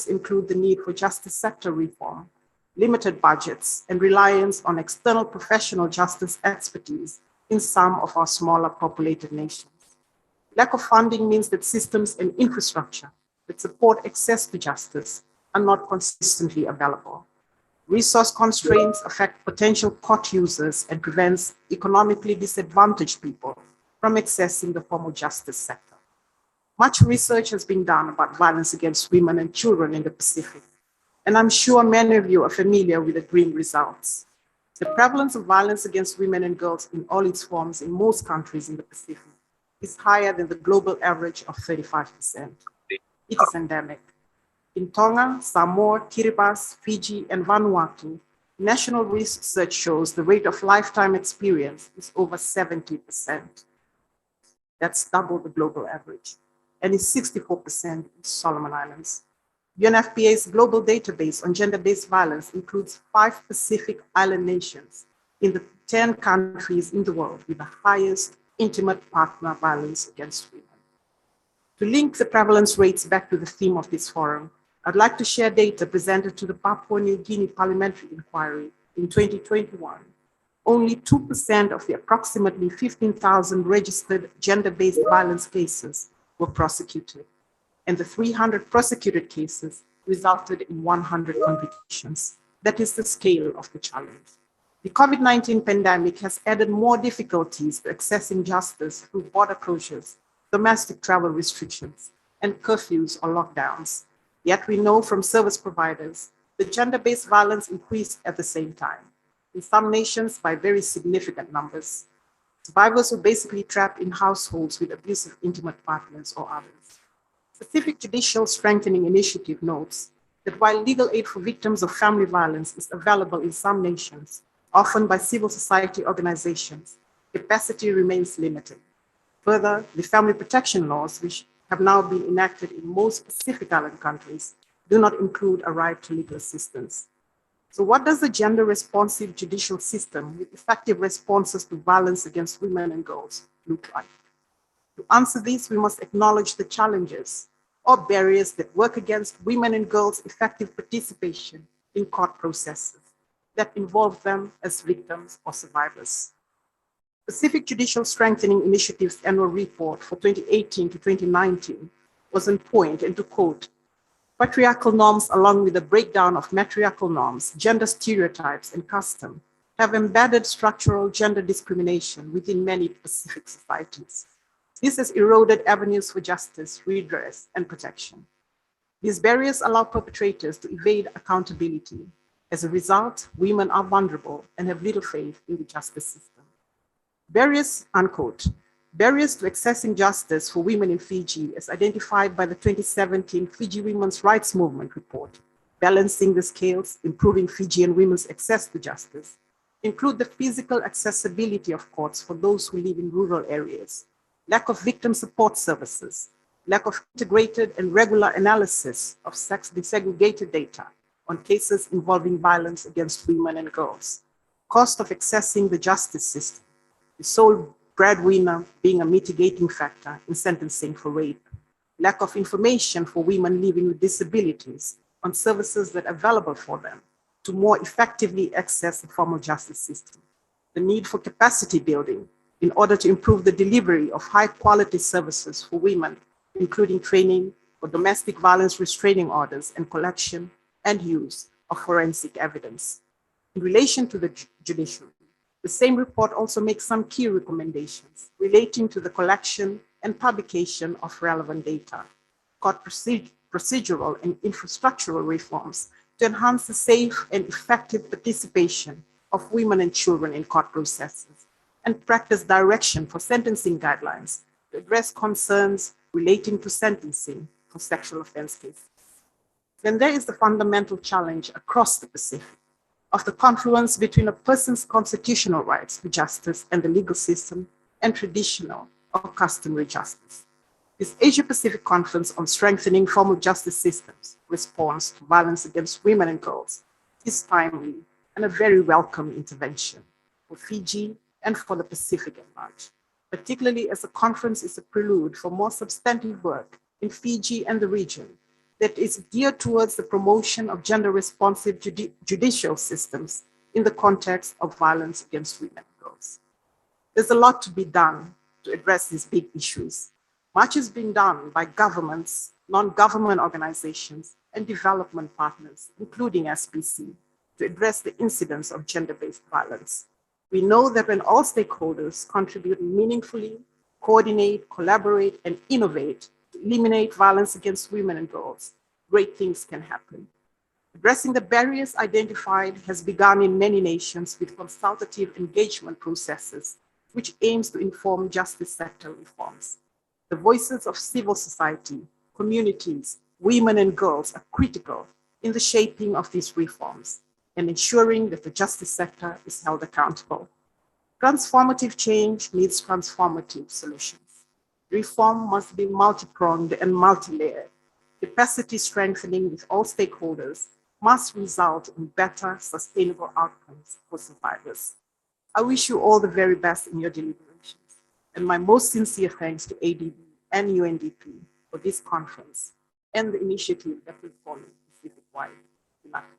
include the need for justice sector reform, limited budgets, and reliance on external professional justice expertise in some of our smaller populated nations. Lack of funding means that systems and infrastructure that support access to justice are not consistently available. Resource constraints affect potential court users and prevents economically disadvantaged people from accessing the formal justice sector. Much research has been done about violence against women and children in the Pacific, and I'm sure many of you are familiar with the grim results. The prevalence of violence against women and girls in all its forms in most countries in the Pacific is higher than the global average of 35%. It is endemic. In Tonga, Samoa, Kiribati, Fiji, and Vanuatu, national research shows the rate of lifetime experience is over 70%. That's double the global average, and is 64% in Solomon Islands. UNFPA's global database on gender-based violence includes 5 Pacific Island nations in the 10 countries in the world with the highest intimate partner violence against women. To link the prevalence rates back to the theme of this forum, I'd like to share data presented to the Papua New Guinea Parliamentary Inquiry in 2021. Only 2% of the approximately 15,000 registered gender-based violence cases were prosecuted, and the 300 prosecuted cases resulted in 100 convictions. That is the scale of the challenge. The COVID-19 pandemic has added more difficulties to accessing justice through border closures, domestic travel restrictions, and curfews or lockdowns. Yet we know from service providers that gender-based violence increased at the same time, in some nations by very significant numbers. Survivors were basically trapped in households with abusive intimate partners or others. Pacific Judicial Strengthening Initiative notes that while legal aid for victims of family violence is available in some nations, often by civil society organizations, capacity remains limited. Further, the family protection laws, which have now been enacted in most Pacific Island countries, do not include a right to legal assistance. So what does a gender-responsive judicial system with effective responses to violence against women and girls look like? To answer this, we must acknowledge the challenges or barriers that work against women and girls' effective participation in court processes that involve them as victims or survivors. Pacific Judicial Strengthening Initiative's annual report for 2018 to 2019 was on point, and to quote, "Patriarchal norms along with the breakdown of matriarchal norms, gender stereotypes, and custom have embedded structural gender discrimination within many Pacific societies. This has eroded avenues for justice, redress, and protection. These barriers allow perpetrators to evade accountability. As a result, women are vulnerable and have little faith in the justice system." Barriers, unquote, barriers to accessing justice for women in Fiji, as identified by the 2017 Fiji Women's Rights Movement report, Balancing the Scales, Improving Fijian Women's Access to Justice, include the physical accessibility of courts for those who live in rural areas, lack of victim support services, lack of integrated and regular analysis of sex desegregated data on cases involving violence against women and girls, cost of accessing the justice system, the sole breadwinner being a mitigating factor in sentencing for rape, lack of information for women living with disabilities on services that are available for them to more effectively access the formal justice system, the need for capacity building in order to improve the delivery of high quality services for women, including training for domestic violence restraining orders and collection and use of forensic evidence. In relation to the judiciary, the same report also makes some key recommendations relating to the collection and publication of relevant data, court procedural and infrastructural reforms to enhance the safe and effective participation of women and children in court processes, and practice direction for sentencing guidelines to address concerns relating to sentencing for sexual offense cases. Then there is the fundamental challenge across the Pacific of the confluence between a person's constitutional rights to justice and the legal system and traditional or customary justice. This Asia-Pacific Conference on Strengthening Formal Justice Systems Response to Violence Against Women and Girls is timely and a very welcome intervention for Fiji and for the Pacific at large, particularly as the conference is a prelude for more substantive work in Fiji and the region that is geared towards the promotion of gender-responsive judicial systems in the context of violence against women and girls. There's a lot to be done to address these big issues. Much is being done by governments, non-government organizations, and development partners, including SPC, to address the incidence of gender-based violence. We know that when all stakeholders contribute meaningfully, coordinate, collaborate, and innovate to eliminate violence against women and girls, great things can happen. Addressing the barriers identified has begun in many nations with consultative engagement processes, which aims to inform justice sector reforms. The voices of civil society, communities, women and girls are critical in the shaping of these reforms and ensuring that the justice sector is held accountable. Transformative change needs transformative solutions. Reform must be multi-pronged and multi-layered. Capacity strengthening with all stakeholders must result in better, sustainable outcomes for survivors. I wish you all the very best in your deliberations, and my most sincere thanks to ADB and UNDP for this conference and the initiative that will follow if required. Good luck.